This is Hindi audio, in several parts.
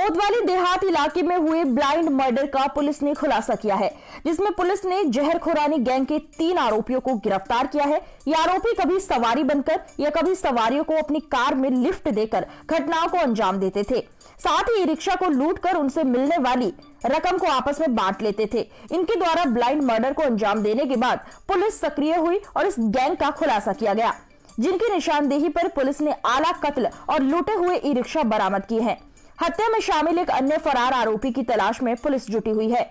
कोतवाली देहात इलाके में हुए ब्लाइंड मर्डर का पुलिस ने खुलासा किया है, जिसमें पुलिस ने जहरखुरानी गैंग के 3 आरोपियों को गिरफ्तार किया है। ये आरोपी कभी सवारी बनकर या कभी सवारियों को अपनी कार में लिफ्ट देकर घटनाओं को अंजाम देते थे। साथ ही रिक्शा को लूटकर उनसे मिलने वाली रकम को आपस में बांट लेते थे। इनके द्वारा ब्लाइंड मर्डर को अंजाम देने के बाद पुलिस सक्रिय हुई और इस गैंग का खुलासा किया गया, जिनकी निशानदेही पर पुलिस ने आला कत्ल और लूटे हुए ई रिक्शा बरामद किए हैं। हत्या में शामिल एक अन्य फरार आरोपी की तलाश में पुलिस जुटी हुई है।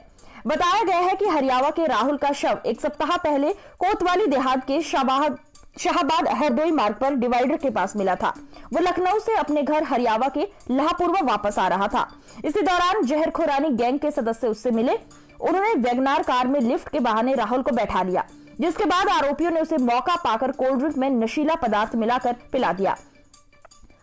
बताया गया है कि हरियावा के राहुल का शव एक सप्ताह पहले कोतवाली देहात के शाहबाद हरदोई मार्ग पर डिवाइडर के पास मिला था। वो लखनऊ से अपने घर हरियावा के लाहपुरवा वापस आ रहा था। इसी दौरान जहरखुरानी गैंग के सदस्य उससे मिले। उन्होंने वैगनार कार में लिफ्ट के बहाने राहुल को बैठा लिया, जिसके बाद आरोपियों ने उसे मौका पाकर कोल्ड ड्रिंक में नशीला पदार्थ मिलाकर पिला दिया।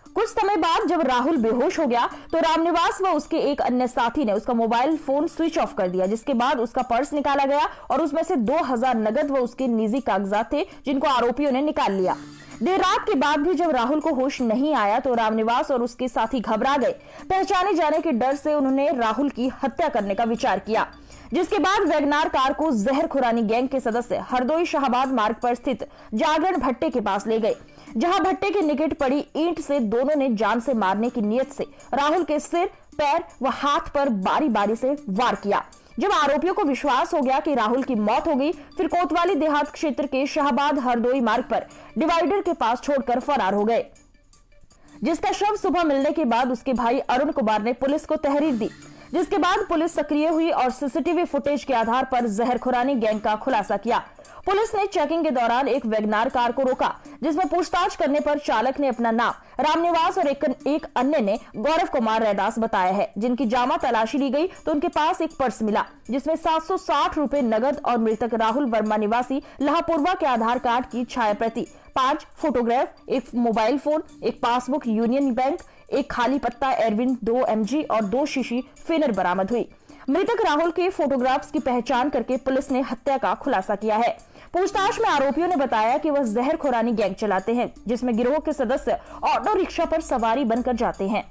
कुछ समय बाद जब राहुल बेहोश हो गया तो रामनिवास व उसके एक अन्य साथी ने उसका मोबाइल फोन स्विच ऑफ कर दिया, जिसके बाद उसका पर्स निकाला गया और उसमें से 2000 नगद व उसके निजी कागजात थे, जिनको आरोपियों ने निकाल लिया। देर रात के बाद भी जब राहुल को होश नहीं आया तो रामनिवास और उसके साथी घबरा गए। पहचाने जाने के डर से उन्होंने राहुल की हत्या करने का विचार किया, जिसके बाद वैगनार कार को जहरखुरानी गैंग के सदस्य हरदोई शाहबाद मार्ग पर स्थित जागरण भट्टे के पास ले गए, जहां भट्टे के निकट पड़ी ईंट से दोनों ने जान से मारने की नीयत से राहुल के सिर, पैर व हाथ पर बारी बारी से वार किया। जब आरोपियों को विश्वास हो गया कि राहुल की मौत हो गई, फिर कोतवाली देहात क्षेत्र के शाहबाद हरदोई मार्ग पर डिवाइडर के पास छोड़कर फरार हो गए, जिसका शव सुबह मिलने के बाद उसके भाई अरुण कुमार ने पुलिस को तहरीर दी, जिसके बाद पुलिस सक्रिय हुई और सीसीटीवी फुटेज के आधार पर जहरखुरानी गैंग का खुलासा किया। पुलिस ने चेकिंग के दौरान एक वैगनार कार को रोका, जिसमें पूछताछ करने पर चालक ने अपना नाम रामनिवास और एक अन्य ने गौरव कुमार रैदास बताया है। जिनकी जामा तलाशी ली गई तो उनके पास एक पर्स मिला, जिसमें 760 रुपए नगद और मृतक राहुल वर्मा निवासी लाहपुरवा के आधार कार्ड की छाया प्रति, 5 फोटोग्राफ, एक मोबाइल फोन, एक पासबुक यूनियन बैंक, एक खाली पत्ता एरविन 2 mg और 2 शीशी फिनर बरामद हुई। मृतक राहुल के फोटोग्राफ्स की पहचान करके पुलिस ने हत्या का खुलासा किया है। पूछताछ में आरोपियों ने बताया कि वह जहरखुरानी गैंग चलाते हैं, जिसमें गिरोह के सदस्य ऑटो रिक्शा पर सवारी बनकर जाते हैं।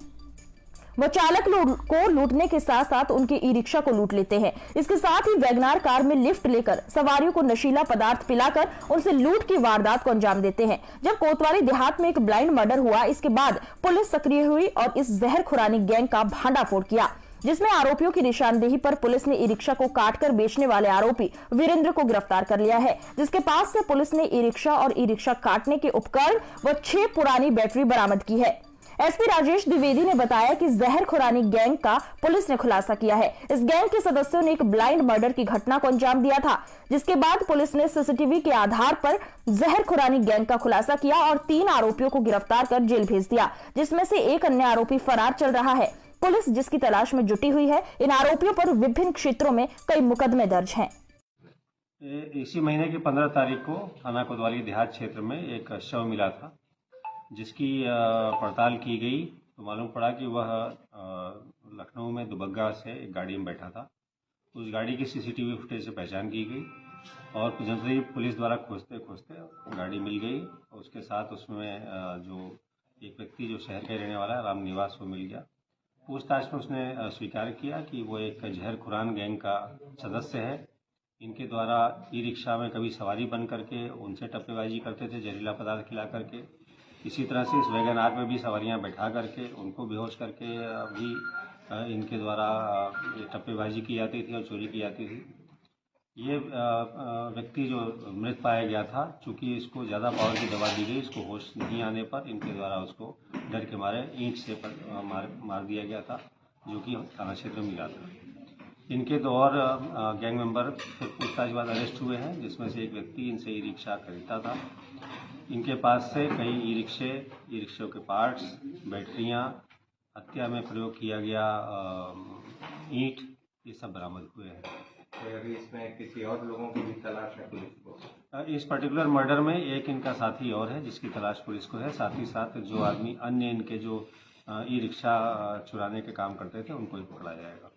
वह चालक को लूटने के साथ साथ उनके ई रिक्शा को लूट लेते हैं। इसके साथ ही वैगनार कार में लिफ्ट लेकर सवारियों को नशीला पदार्थ पिलाकर उनसे लूट की वारदात को अंजाम देते हैं। जब कोतवाली देहात में एक ब्लाइंड मर्डर हुआ, इसके बाद पुलिस सक्रिय हुई और इस जहरखुरानी गैंग का भांडाफोड़ किया, जिसमें आरोपियों की निशानदेही पर पुलिस ने ई रिक्शा को काटकर बेचने वाले आरोपी वीरेंद्र को गिरफ्तार कर लिया है, जिसके पास से पुलिस ने ई रिक्शा और ई रिक्शा काटने के उपकरण व 6 पुरानी बैटरी बरामद की है। एसपी राजेश द्विवेदी ने बताया कि जहरखुरानी गैंग का पुलिस ने खुलासा किया है। इस गैंग के सदस्यों ने एक ब्लाइंड मर्डर की घटना को अंजाम दिया था, जिसके बाद पुलिस ने सीसीटीवी के आधार पर जहरखुरानी गैंग का खुलासा किया और 3 आरोपियों को गिरफ्तार कर जेल भेज दिया, जिसमें से एक अन्य आरोपी फरार चल रहा है। पुलिस जिसकी तलाश में जुटी हुई है। इन आरोपियों पर विभिन्न क्षेत्रों में कई मुकदमे दर्ज हैं। इसी महीने की 15 तारीख को थाना कोतवाली देहात क्षेत्र में एक शव मिला था, जिसकी पड़ताल की गई तो मालूम पड़ा कि वह लखनऊ में दुबग्गा से एक गाड़ी में बैठा था। उस गाड़ी की सीसीटीवी फुटेज से पहचान की गई और जल्दी पुलिस द्वारा खोजते खोजते गाड़ी मिल गई। उसके साथ उसमें जो एक व्यक्ति जो शहर का रहने वाला है रामनिवास, वो मिल गया। पूछताछ में उसने स्वीकार किया कि वो एक जहरखुरान गैंग का सदस्य है। इनके द्वारा ई रिक्शा में कभी सवारी बन करके उनसे टप्पेबाजी करते थे, जहरीला पदार्थ खिला करके। इसी तरह से इस वैगनार में भी सवारियां बैठा करके उनको बेहोश करके भी इनके द्वारा टप्पेबाजी की जाती थी और चोरी की जाती थी। ये व्यक्ति जो मृत पाया गया था, चूँकि इसको ज़्यादा पावर की दवा दी गई, इसको होश नहीं आने पर इनके द्वारा उसको डर के मारे ईंट से मार दिया गया था, जो कि थाना क्षेत्र में मिला था। इनके 2 और गैंग मेंबर फिर पूछताछ के बाद अरेस्ट हुए हैं, जिसमें से एक व्यक्ति इनसे ई रिक्शा खरीदता था। इनके पास से कई ई रिक्शों के पार्ट्स, बैटरियां, हत्या में प्रयोग किया गया ईंट, ये सब बरामद हुए हैं। तो अभी इसमें किसी और लोगों की भी तलाश है पुलिस को? इस पर्टिकुलर मर्डर में एक इनका साथी और है, जिसकी तलाश पुलिस को है। साथ ही साथ जो आदमी अन्य इनके जो ई रिक्शा चुराने के काम करते थे, उनको भी पकड़ा जाएगा।